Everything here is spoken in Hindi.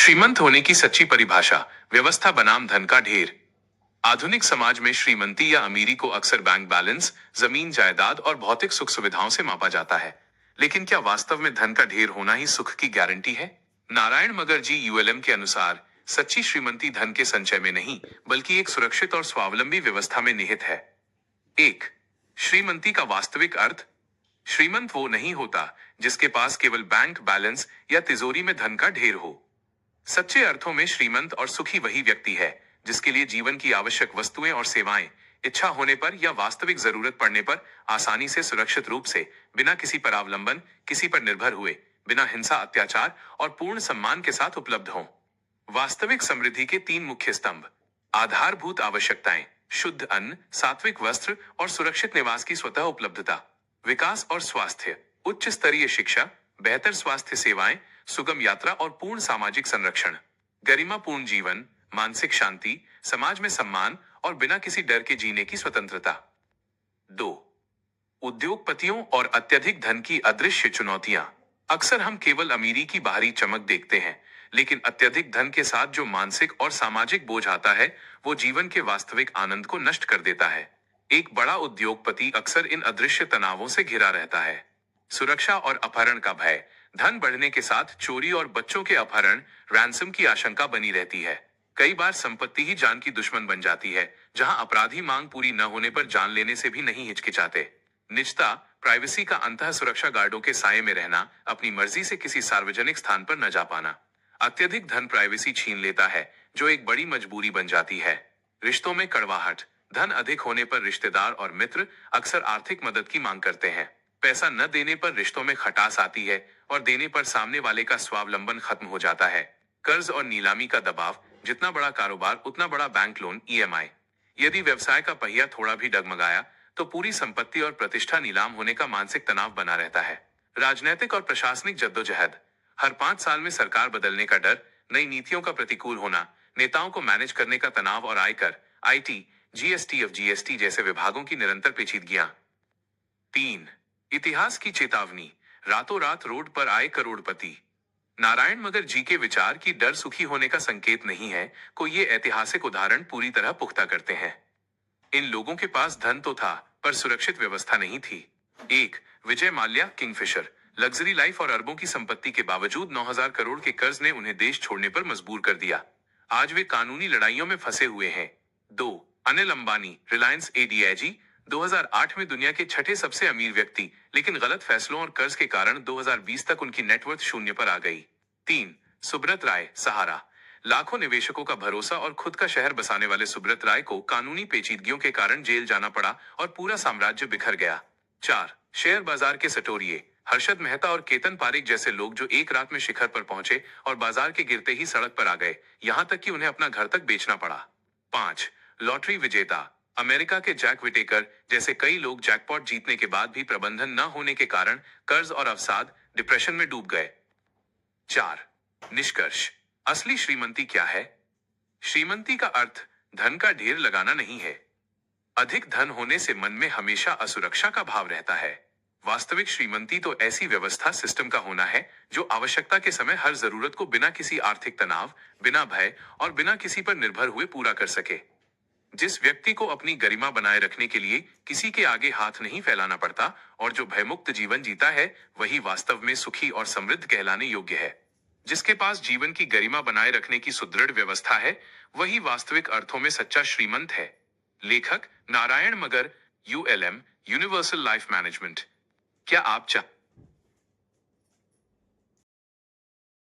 श्रीमंत होने की सच्ची परिभाषा। व्यवस्था बनाम धन का ढेर। आधुनिक समाज में श्रीमंती या अमीरी को अक्सर बैंक बैलेंस, जमीन जायदाद और भौतिक सुख सुविधाओं से मापा जाता है। लेकिन क्या वास्तव में धन का ढेर होना ही सुख की गारंटी है? नारायण मगरजी यूएलएम के अनुसार सच्ची श्रीमंती धन के संचय में नहीं, बल्कि एक सुरक्षित और स्वावलंबी व्यवस्था में निहित है। एक, श्रीमंती का वास्तविक अर्थ। श्रीमंत वो नहीं होता जिसके पास केवल बैंक बैलेंस या तिजोरी में धन का ढेर हो। सच्चे अर्थों में श्रीमंत और सुखी वही व्यक्ति है जिसके लिए जीवन की आवश्यक वस्तुएं और सेवाएं इच्छा होने पर या वास्तविक जरूरत पड़ने पर आसानी से, सुरक्षित रूप से, बिना किसी परावलंबन, किसी पर निर्भर हुए, बिना हिंसा, अत्याचार और पूर्ण सम्मान के साथ उपलब्ध हों। वास्तविक समृद्धि के तीन मुख्य स्तंभ। आधारभूत आवश्यकताएं, शुद्ध अन्न, सात्विक वस्त्र और सुरक्षित निवास की स्वतः उपलब्धता। विकास और स्वास्थ्य, उच्च स्तरीय शिक्षा, बेहतर स्वास्थ्य सेवाएं, सुगम यात्रा और पूर्ण सामाजिक संरक्षण। गरिमापूर्ण जीवन, मानसिक शांति, समाज में सम्मान और बिना किसी डर के जीने की स्वतंत्रता। 2, उद्योगपतियों और अत्यधिक धन की अदृश्य चुनौतियां। अक्सर हम केवल अमीरी की बाहरी चमक देखते हैं, लेकिन अत्यधिक धन के साथ जो मानसिक और सामाजिक बोझ आता है, वो जीवन के वास्तविक आनंद को नष्ट कर देता है। एक बड़ा उद्योगपति अक्सर इन अदृश्य तनावों से घिरा रहता है। सुरक्षा और अपहरण का भय। धन बढ़ने के साथ चोरी और बच्चों के अपहरण, रैंसम की आशंका बनी रहती है। कई बार संपत्ति ही जान की दुश्मन बन जाती है, जहां अपराधी मांग पूरी न होने पर जान लेने से भी नहीं हिचकिचाते। निजता, प्राइवेसी का अंतः सुरक्षा गार्डों के साये में रहना, अपनी मर्जी से किसी सार्वजनिक स्थान पर न जा पाना। अत्यधिक धन प्राइवेसी छीन लेता है, जो एक बड़ी मजबूरी बन जाती है। रिश्तों में कड़वाहट। धन अधिक होने पर रिश्तेदार और मित्र अक्सर आर्थिक मदद की मांग करते हैं। पैसा न देने पर रिश्तों में खटास आती है और देने पर सामने वाले का स्वावलंबन खत्म हो जाता है। कर्ज और नीलामी का दबाव। जितना बड़ा कारोबार उतना बड़ा बैंक लोन, ईएमआई। यदि व्यवसाय का पहिया थोड़ा भी डगमगाया तो पूरी संपत्ति और प्रतिष्ठा नीलाम होने का मानसिक तनाव बना रहता है। राजनीतिक और प्रशासनिक जद्दोजहद। हर 5 साल में सरकार बदलने का डर, नई नीतियों का प्रतिकूल होना, नेताओं को मैनेज करने का तनाव और आयकर, आईटी, जीएसटी जैसे विभागों की निरंतर पेचीदगियां। 3, इतिहास की चेतावनी। रातों रात रोड पर आए करोड़पति। नारायण मगर जी के विचार की डर सुखी होने का संकेत नहीं है, को ये ऐतिहासिक उदाहरण पूरी तरह पुख्ता करते हैं। इन लोगों के पास धन तो था, पर सुरक्षित व्यवस्था नहीं थी। 1, Vijay Mallya, Kingfisher. Luxury life और अरबों की संपत्ति के बावजूद 9,000 करोड़ के कर्ज ने उन्हें देश छोड़ने पर मजबूर कर दिया। आज वे कानूनी लड़ाइयों में फंसे हुए हैं। 2, अनिल अंबानी, रिलायंस एडीआईजी। 2008 में दुनिया के छठे सबसे अमीर व्यक्ति, लेकिन गलत फैसलों और कर्ज के कारण 2020 तक उनकी नेटवर्थ शून्य पर आ गई। 3, सुब्रत राय, सहारा। लाखों निवेशकों का भरोसा और खुद का शहर बसाने वाले सुब्रत राय को कानूनी पेचीदगियों के कारण जेल जाना पड़ा और पूरा साम्राज्य बिखर गया। 4, शेयर बाजार के सटोरिये। हर्षद मेहता और केतन पारेख जैसे लोग जो एक रात में शिखर पर पहुंचे और बाजार के गिरते ही सड़क पर आ गए, यहां तक कि उन्हें अपना घर तक बेचना पड़ा। 5, लॉटरी विजेता। अमेरिका के जैक विटेकर जैसे कई लोग जैकपॉट जीतने के बाद भी प्रबंधन न होने के कारण कर्ज और अवसाद, डिप्रेशन में डूब गए। 4, निष्कर्ष। असली श्रीमंती क्या है? श्रीमंती का अर्थ धन का ढेर लगाना नहीं है। अधिक धन होने से मन में हमेशा असुरक्षा का भाव रहता है। वास्तविक श्रीमंती तो ऐसी व्यवस्था, सिस्टम का होना है जो आवश्यकता के समय हर जरूरत को बिना किसी आर्थिक तनाव, बिना भय और बिना किसी पर निर्भर हुए पूरा कर सके। जिस व्यक्ति को अपनी गरिमा बनाए रखने के लिए किसी के आगे हाथ नहीं फैलाना पड़ता और जो भयमुक्त जीवन जीता है, वही वास्तव में सुखी और समृद्ध कहलाने योग्य है। जिसके पास जीवन की गरिमा बनाए रखने की सुदृढ़ व्यवस्था है, वही वास्तविक अर्थों में सच्चा श्रीमंत है। लेखक नारायण मगर, यूएलएम, यूनिवर्सल लाइफ मैनेजमेंट। क्या आप